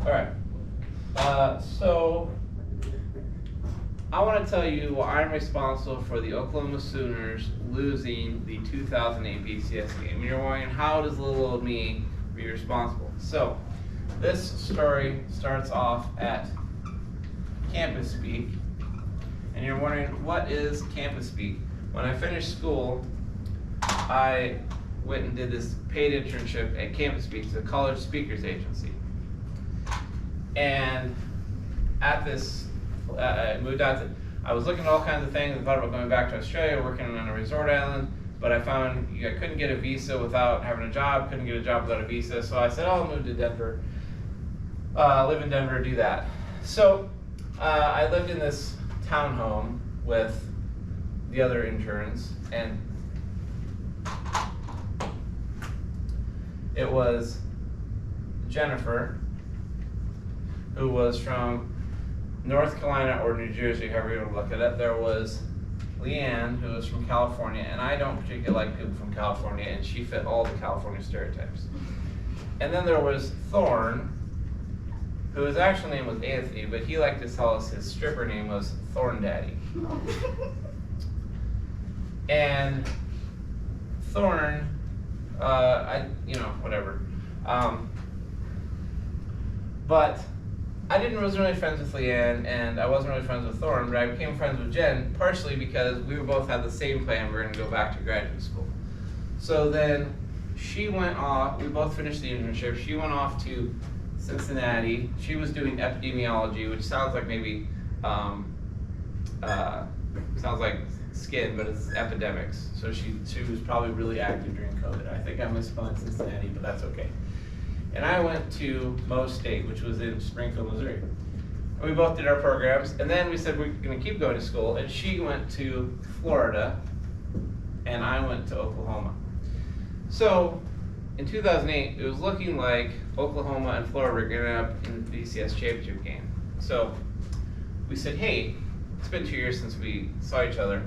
All right. So I want to tell you why I'm responsible for the Oklahoma Sooners losing the 2008 BCS game. And you're wondering, how does little old me be responsible? So this story starts off at Campus Speak. And you're wondering, what is Campus Speak? When I finished school, I went and did this paid internship at Campus Speak, it's a college speakers agency. And at this, I moved out to, I was looking at all kinds of things. I thought about going back to Australia, working on a resort island, but I found I couldn't get a visa without having a job, couldn't get a job without a visa. So I said, I'll move to Denver, live in Denver, do that. So I lived in this townhome with the other interns, and it was Jennifer, who was from North Carolina or New Jersey, however you want to look at it. There was Leanne, who was from California, and I don't particularly like people from California, and she fit all the California stereotypes. And then there was Thorne, whose actual name was Anthony, but he liked to tell us his stripper name was Thorn Daddy. And Thorne, whatever. But I wasn't really friends with Leanne, and I wasn't really friends with Thorne, but I became friends with Jen, partially because we both had the same plan. We were going to go back to graduate school. So then she went off, we both finished the internship, she went off to Cincinnati. She was doing epidemiology, which sounds like maybe, sounds like skin, but it's epidemics. So she was probably really active during COVID. I think I misspelled Cincinnati, but that's okay. And I went to Mo State, which was in Springfield, Missouri. And we both did our programs, and then we said we're gonna keep going to school, and she went to Florida, and I went to Oklahoma. So in 2008, it was looking like Oklahoma and Florida were gonna end up in the BCS championship game. So we said, hey, it's been 2 years since we saw each other,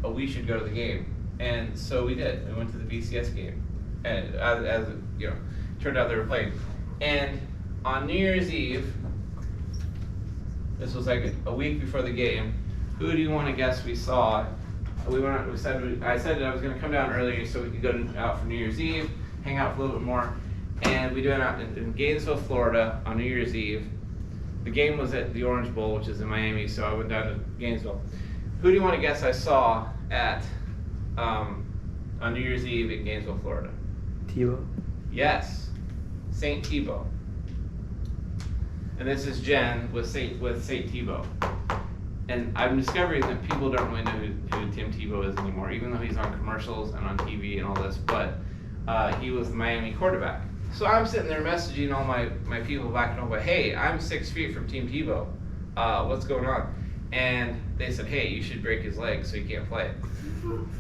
but we should go to the game. And so we did. We went to the BCS game, and as you know, turned out they were playing. And on New Year's Eve, this was like a week before the game, who do you want to guess we saw? I said I was going to come down earlier so we could go out for New Year's Eve, hang out for a little bit more, and we went out in Gainesville, Florida on New Year's Eve. The game was at the Orange Bowl, which is in Miami, so I went down to Gainesville. Who do you want to guess I saw at on New Year's Eve in Gainesville, Florida? Tebow? Yes, St. Tebow. And this is Jen with St. Tebow. And I'm discovering that people don't really know who Tim Tebow is anymore, even though he's on commercials and on TV and all this, but he was the Miami quarterback. So I'm sitting there messaging all my people back at home, but hey, I'm 6 feet from Team Tebow. What's going on? And they said, hey, you should break his leg so he can't play.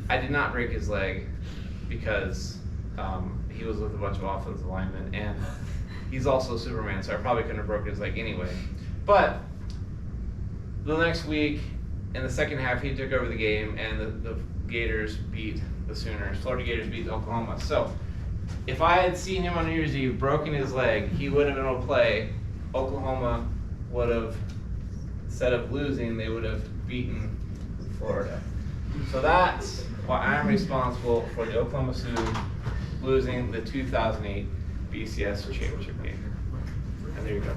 I did not break his leg because he was with a bunch of offensive linemen, and he's also Superman, so I probably couldn't have broken his leg anyway. But the next week, in the second half, he took over the game, and the Gators beat the Sooners. Florida Gators beat Oklahoma. So if I had seen him on New Year's Eve, broken his leg, he would have been able to play. Oklahoma would have, instead of losing, they would have beaten Florida. So that's why I'm responsible for the Oklahoma Sooners losing the 2008 BCS championship game. And there you go.